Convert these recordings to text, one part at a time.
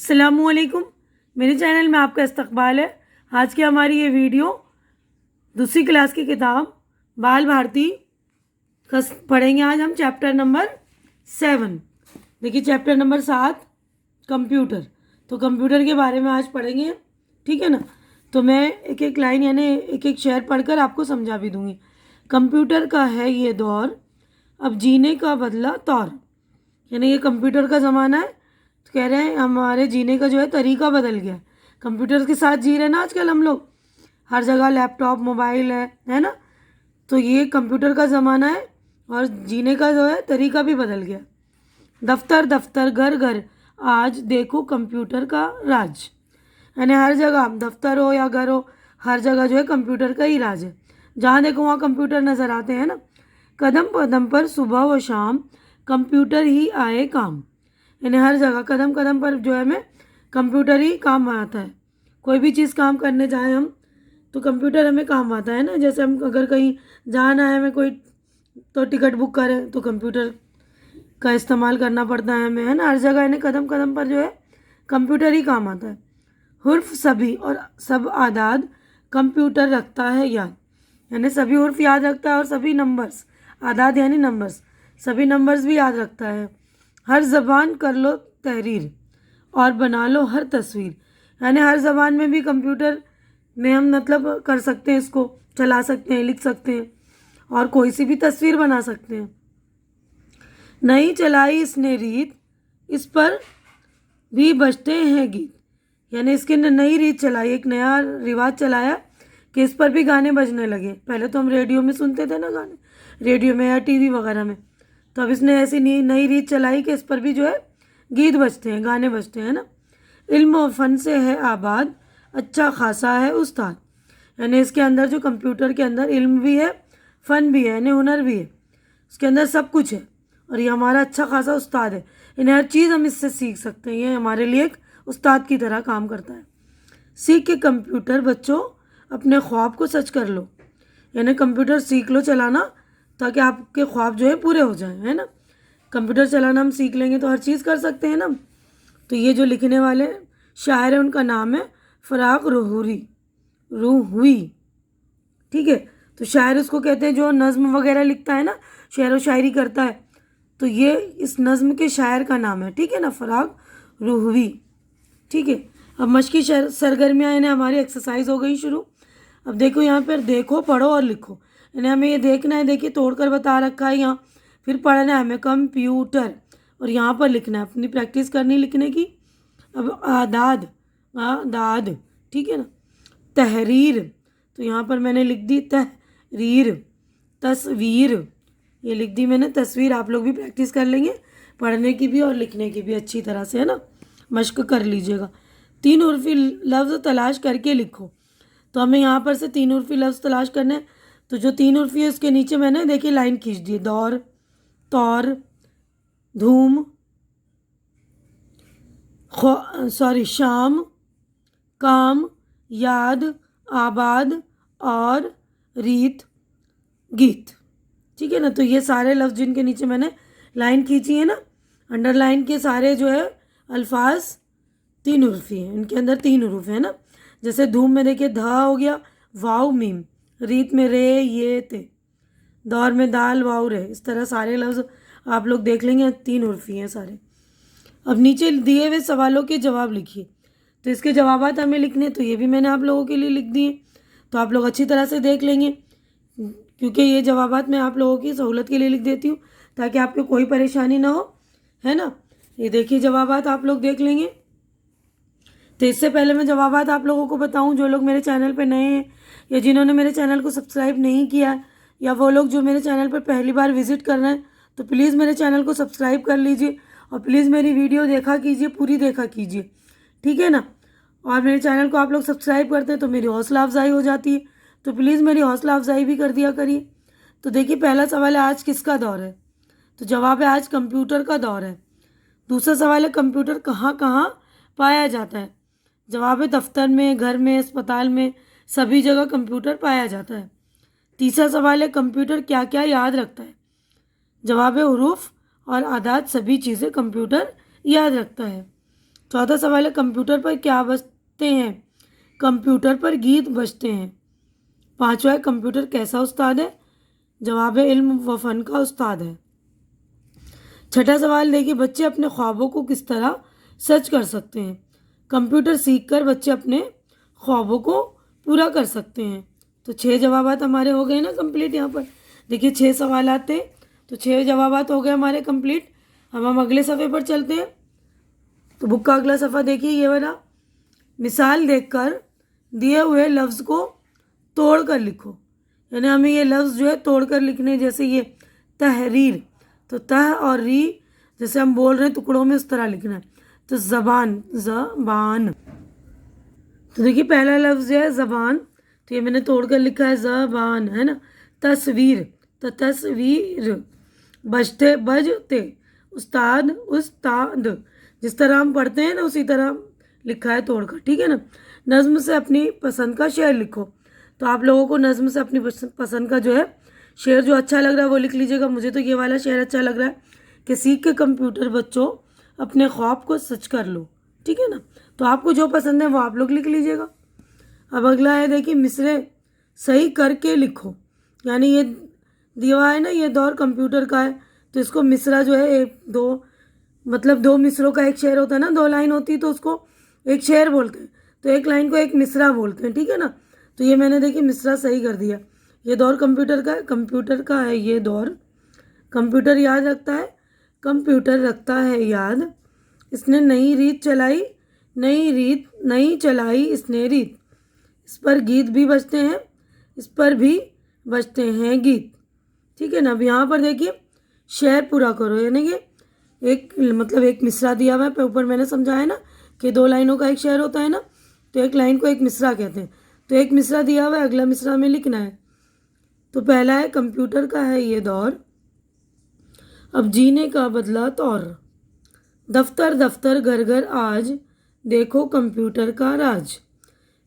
अस्सलामुअलैकुम। मेरे चैनल में आपका इस्तकबाल है। आज की हमारी ये वीडियो दूसरी क्लास की किताब बाल भारती पढ़ेंगे। आज हम चैप्टर नंबर 7। देखिए चैप्टर नंबर 7 कंप्यूटर। तो कंप्यूटर के बारे में आज पढ़ेंगे, ठीक है ना। तो मैं एक एक लाइन यानी एक एक शेर पढ़कर आपको समझा भी दूंगी। कंप्यूटर का है ये दौर, अब जीने का बदला तौर। यानी ये कंप्यूटर का ज़माना है, तो कह रहे हैं हमारे जीने का जो है तरीका बदल गया है। कंप्यूटर के साथ जी रहे हैं ना आजकल हम लोग, हर जगह लैपटॉप मोबाइल है ना। तो ये कंप्यूटर का ज़माना है और जीने का जो है तरीका भी बदल गया। दफ्तर दफ्तर घर घर आज देखो कंप्यूटर का राज। यानी हर जगह, दफ्तर हो या घर हो, हर जगह जो है कंप्यूटर का ही राज है। जहाँ देखो वहाँ कंप्यूटर नज़र आते हैं ना। कदम कदम पर सुबह व शाम कंप्यूटर ही आए काम। यानी हर जगह कदम कदम पर जो है हमें कंप्यूटर ही काम आता है। कोई भी चीज़ काम करने जाएं हम तो कंप्यूटर हमें काम आता है ना। जैसे हम अगर कहीं जाना है हमें कोई, तो टिकट बुक करें तो कंप्यूटर का इस्तेमाल करना पड़ता है हमें, है ना। हर जगह यानी कदम कदम पर जो है कंप्यूटर ही काम आता है। हुर्फ सभी और सब आदाद कंप्यूटर रखता है याद। यानी सभी हुर्फ याद रखता है और सभी नंबर्स, आदाद यानी नंबर्स, सभी नंबर्स भी याद रखता है। हर ज़बान कर लो तहरीर और बना लो हर तस्वीर। यानी हर ज़बान में भी कंप्यूटर में हम मतलब कर सकते हैं, इसको चला सकते हैं, लिख सकते हैं और कोई सी भी तस्वीर बना सकते हैं। नई चलाई इसने रीत, इस पर भी बजते हैं गीत। यानी इसके नई रीत चलाई, एक नया रिवाज चलाया कि इस पर भी गाने बजने लगे। पहले तो हम रेडियो में सुनते थे ना गाने, रेडियो में या टीवी वगैरह में। तो अब इसने ऐसी नई रीत चलाई कि इस पर भी जो है गीत बजते हैं, गाने बजते हैं ना। इल्म और फ़न से है आबाद, अच्छा खासा है उस्ताद। यानी इसके अंदर जो कंप्यूटर के अंदर इल्म भी है, फ़न भी है, यानी हुनर भी है, उसके अंदर सब कुछ है। और ये हमारा अच्छा खासा उस्ताद है, यानी हर चीज़ हम इससे सीख सकते हैं। ये हमारे लिए एक उस्ताद की तरह काम करता है। सीख के कंप्यूटर बच्चों अपने ख्वाब को सच कर लो। यानी कंप्यूटर सीख लो चलाना ताकि आपके ख्वाब जो है पूरे हो जाएं, है ना। कंप्यूटर चलाना हम सीख लेंगे तो हर चीज़ कर सकते हैं ना। तो ये जो लिखने वाले शायर है उनका नाम है फराग रूहुई, ठीक है। तो शायर उसको कहते हैं जो नज़्म वगैरह लिखता है ना, शेर व शायरी करता है। तो ये इस नज़्म के शायर का नाम है, ठीक है ना, फराग रूहुई, ठीक है। अब मश्की सरगर्मियाँ यानी हमारी एक्सरसाइज हो गई शुरू। अब देखो यहाँ पर देखो पढ़ो और लिखो। यानी हमें ये देखना है, देखिए तोड़कर बता रखा है यहाँ। फिर पढ़ना है हमें कंप्यूटर और यहाँ पर लिखना है, अपनी प्रैक्टिस करनी लिखने की। अब आदाद आदाद, ठीक है ना। तहरीर, तो यहाँ पर मैंने लिख दी तहरीर। तस्वीर, ये लिख दी मैंने तस्वीर। आप लोग भी प्रैक्टिस कर लेंगे पढ़ने की भी और लिखने की भी अच्छी तरह से, है ना, मश्क कर लीजिएगा। तीन उर्फी लफ्ज़ तलाश करके लिखो। तो हमें यहाँ पर से तीन उर्फी लफ्ज़ तलाश करने हैं। तो जो तीन उर्फी है उसके नीचे मैंने देखिए लाइन खींच दी, दौर, तौर, धूम, शाम, काम, याद, आबाद और रीत, गीत, ठीक है ना। तो ये सारे लफ्ज़ जिनके नीचे मैंने लाइन खींची है ना, अंडरलाइन के सारे जो है अल्फाज तीन उर्फी हैं, इनके अंदर तीन उरूफ है ना। जैसे धूम में देखिए ध हो गया, वाव मीम, रीत में रे ये ते, दौर में दाल वाव रे। इस तरह सारे लफ्ज़ आप लोग देख लेंगे, तीन उर्फी हैं सारे। अब नीचे दिए हुए सवालों के जवाब लिखिए। तो इसके जवाबात हमें लिखने, तो ये भी मैंने आप लोगों के लिए लिख दिए। तो आप लोग अच्छी तरह से देख लेंगे, क्योंकि ये जवाबात मैं आप लोगों की सहूलत के लिए लिख देती हूँ ताकि आपको कोई परेशानी ना हो, है ना। ये देखिए जवाबात आप लोग देख लेंगे। तो इससे पहले मैं जवाबात आप लोगों को बताऊं, जो लोग मेरे चैनल पर नए हैं या जिन्होंने मेरे चैनल को सब्सक्राइब नहीं किया, या वो लोग जो मेरे चैनल पर पहली बार विजिट कर रहे हैं, तो प्लीज़ मेरे चैनल को सब्सक्राइब कर लीजिए और प्लीज़ मेरी वीडियो देखा कीजिए, पूरी देखा कीजिए, ठीक है ना। और मेरे चैनल को आप लोग सब्सक्राइब करते हैं तो मेरी हौसला अफजाई हो जाती है, तो प्लीज़ मेरी हौसला अफजाई भी कर दिया करिए। तो देखिए पहला सवाल है आज किसका दौर है, तो जवाब है आज कंप्यूटर का दौर है। दूसरा सवाल है कंप्यूटर कहाँ कहाँ पाया जाता है, जवाब है दफ्तर में, घर में, अस्पताल में, सभी जगह कंप्यूटर पाया जाता है। तीसरा सवाल है कंप्यूटर क्या क्या याद रखता है, जवाब है हुरूफ और आदाद, सभी चीज़ें कंप्यूटर याद रखता है। चौथा सवाल है कंप्यूटर पर क्या बजते हैं? कंप्यूटर पर गीत बजते हैं। पांचवा है कंप्यूटर कैसा उस्ताद है? जवाब है इल्म व फन का उस्ताद है। छठा सवाल देखिए, बच्चे अपने ख्वाबों को किस तरह सच कर सकते हैं? कंप्यूटर सीखकर बच्चे अपने ख्वाबों को पूरा कर सकते हैं। तो 6 जवाबात हमारे हो गए ना कंप्लीट। यहाँ पर देखिए 6 सवाल आते, तो 6 जवाबात हो गए हमारे कंप्लीट। अब हम अगले सफ़े पर चलते हैं। तो बुक का अगला सफ़ा देखिए, ये वाला। मिसाल देखकर दिए हुए लफ्ज़ को तोड़ कर लिखो। यानी हमें ये लफ्ज़ जो है तोड़ कर लिखने, जैसे ये तहरीर, तो तह और री जैसे हम बोल रहे हैं टुकड़ों में, उस तरह लिखना है। तो ज़बान, ज़बान, तो देखिए पहला लफ्ज़ है ज़बान, तो ये मैंने तोड़ कर लिखा है ज़बान, है ना। तस्वीर, तो तस्वीर। बजते, बजते। उस्ताद, उस्ताद। जिस तरह हम पढ़ते हैं ना उसी तरह लिखा है तोड़ कर, ठीक है ना। नज़्म से अपनी पसंद का शेर लिखो। तो आप लोगों को नज़्म से अपनी पसंद का जो है शेर जो अच्छा लग रहा है वो लिख लीजिएगा। मुझे तो ये वाला शेर अच्छा लग रहा है कि सीख के कंप्यूटर बच्चों अपने ख्वाब को सच कर लो, ठीक है ना। तो आपको जो पसंद है वो आप लोग लिख लीजिएगा। अब अगला है देखिए, मिसरे सही करके लिखो। यानी ये दिया है ना, ये दौर कंप्यूटर का है, तो इसको मिसरा जो है एक दो, मतलब 2 मिसरों का एक शेर होता है ना, 2 लाइन होती है तो उसको एक शेर बोलते हैं, तो एक लाइन को एक मिसरा बोलते हैं, ठीक है ना। तो ये मैंने देखिए मिसरा सही कर दिया। ये दौर कंप्यूटर का है, कंप्यूटर का है ये दौर। कंप्यूटर याद रखता है, कंप्यूटर रखता है याद। इसने नई रीत चलाई, नई रीत, नई चलाई इसने रीत। इस पर गीत भी बजते हैं, इस पर भी बजते हैं गीत, ठीक है ना। अब यहाँ पर देखिए शेर पूरा करो, यानी कि एक मतलब एक मिसरा दिया हुआ है, ऊपर मैंने समझाया ना कि 2 लाइनों का एक शेर होता है ना, तो एक लाइन को एक मिसरा कहते हैं। तो एक मिसरा दिया हुआ है, अगला मिसरा में लिखना है। तो पहला है कंप्यूटर का है ये दौर, अब जीने का बदला तौर। दफ्तर दफ्तर घर घर आज, देखो कंप्यूटर का राज।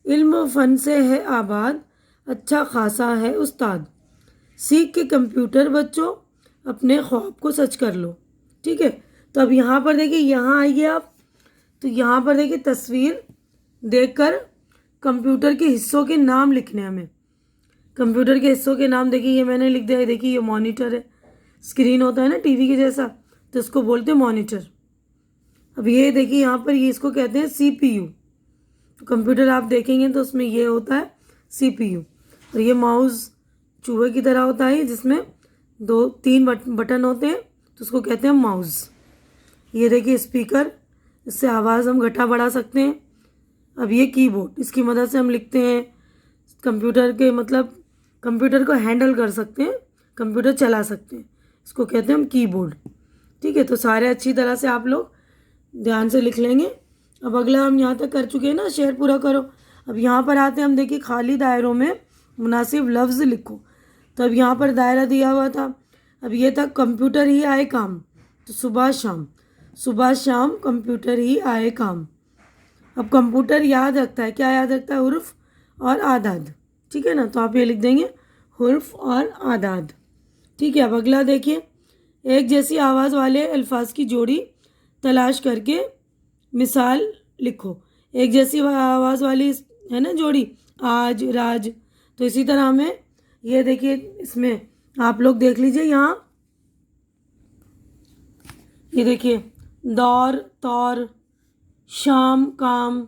इल्म फन से है आबाद, अच्छा खासा है उस्ताद। सीख के कंप्यूटर बच्चों अपने ख्वाब को सच कर लो, ठीक है। तो अब यहाँ पर देखिए, यहाँ आइए आप, तो यहाँ पर देखिए तस्वीर देखकर कंप्यूटर के हिस्सों के नाम लिखने हमें। कंप्यूटर के हिस्सों के नाम देखिए, ये मैंने लिख दिया है। देखिए ये मॉनिटर है, स्क्रीन होता है ना टीवी के जैसा, तो इसको बोलते हैं मॉनिटर। अब ये देखिए यहाँ पर, ये इसको कहते हैं CPU। तो कंप्यूटर आप देखेंगे तो उसमें ये होता है CPU। और ये माउस चूहे की तरह होता है जिसमें 2-3 बटन होते हैं, तो उसको कहते हैं माउस। ये देखिए स्पीकर, इससे आवाज़ हम घटा बढ़ा सकते हैं। अब ये कीबोर्ड, इसकी मदद से हम लिखते हैं। कंप्यूटर के मतलब कंप्यूटर को हैंडल कर सकते हैं, कंप्यूटर चला सकते हैं, इसको कहते हैं हम कीबोर्ड, ठीक है। तो सारे अच्छी तरह से आप लोग ध्यान से लिख लेंगे। अब अगला हम यहाँ तक कर चुके हैं ना, शेर पूरा करो। अब यहाँ पर आते हैं हम, देखिए खाली दायरों में मुनासिब लफ्ज़ लिखो। तो अब यहाँ पर दायरा दिया हुआ था, अब ये था कंप्यूटर ही आए काम, तो सुबह शाम, सुबह शाम कंप्यूटर ही आए काम। अब कंप्यूटर याद रखता है, क्या याद रखता है? हुर्फ और आदाद, ठीक है ना। तो आप ये लिख देंगे हुर्फ और आदाद, ठीक है। अब अगला देखिए, एक जैसी आवाज़ वाले अल्फाज की जोड़ी तलाश करके मिसाल लिखो। एक जैसी आवाज़ वाली है ना जोड़ी, आज, राज। तो इसी तरह हमें ये देखिए, इसमें आप लोग देख लीजिए, यहाँ ये देखिए दौर, तौर, शाम, काम,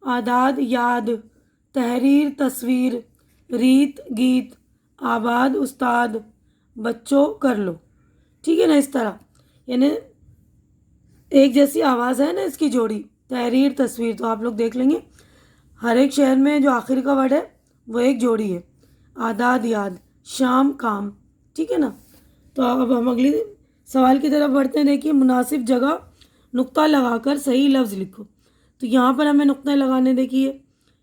आदाद, याद, तहरीर, तस्वीर, रीत, गीत, आबाद, उस्ताद, बच्चों, कर लो, ठीक है ना। इस तरह यानी एक जैसी आवाज़ है ना इसकी जोड़ी, तहरीर, तस्वीर, तो आप लोग देख लेंगे हर एक शहर में जो आखिर का वर्ड है वो एक जोड़ी है। आदाद, याद, शाम, काम, ठीक है ना। तो अब हम अगली सवाल की तरफ बढ़ते हैं। देखिए मुनासिब जगह नुक्ता लगाकर सही लफ्ज़ लिखो। तो यहाँ पर हमें नुक्ते लगाने, देखिए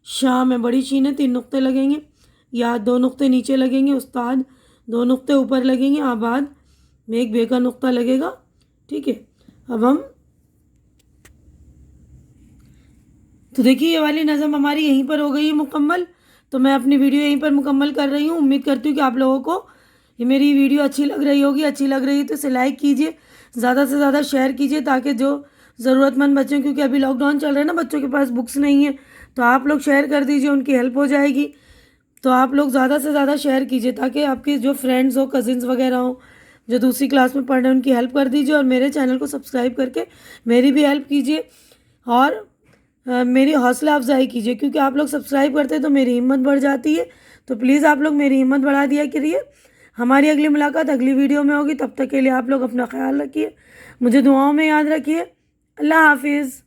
शाम है, बड़ी शीन है, 3 नुक्ते लगेंगे। याद 2 नुक्ते नीचे लगेंगे, उस्ताद 2 नुक्ते ऊपर लगेंगे, आबाद में एक बे का नुक्ता लगेगा, ठीक है। अब हम तो देखिए ये वाली नज़म हमारी यहीं पर हो गई है मुकम्मल। तो मैं अपनी वीडियो यहीं पर मुकम्मल कर रही हूँ। उम्मीद करती हूँ कि आप लोगों को ये मेरी वीडियो अच्छी लग रही होगी। अच्छी लग रही है तो इसे लाइक कीजिए, ज़्यादा से ज़्यादा शेयर कीजिए, ताकि जो ज़रूरतमंद बच्चों, क्योंकि अभी लॉकडाउन चल रहा है ना, बच्चों के पास बुक्स नहीं है, तो आप लोग शेयर कर दीजिए, उनकी हेल्प हो जाएगी। तो आप लोग ज़्यादा से ज़्यादा शेयर कीजिए ताकि आपके जो फ्रेंड्स हो, कजिन्स वगैरह हो, जो दूसरी क्लास में पढ़ रहे हैं, उनकी हेल्प कर दीजिए। और मेरे चैनल को सब्सक्राइब करके मेरी भी हेल्प कीजिए और मेरी हौसला अफजाई कीजिए, क्योंकि आप लोग सब्सक्राइब करते हैं तो मेरी हिम्मत बढ़ जाती है। तो प्लीज़ आप लोग मेरी हिम्मत बढ़ा दिया करिए। हमारी अगली मुलाकात अगली वीडियो में होगी, तब तक के लिए आप लोग अपना ख्याल रखिए, मुझे दुआओं में याद रखिए। अल्लाह हाफिज़।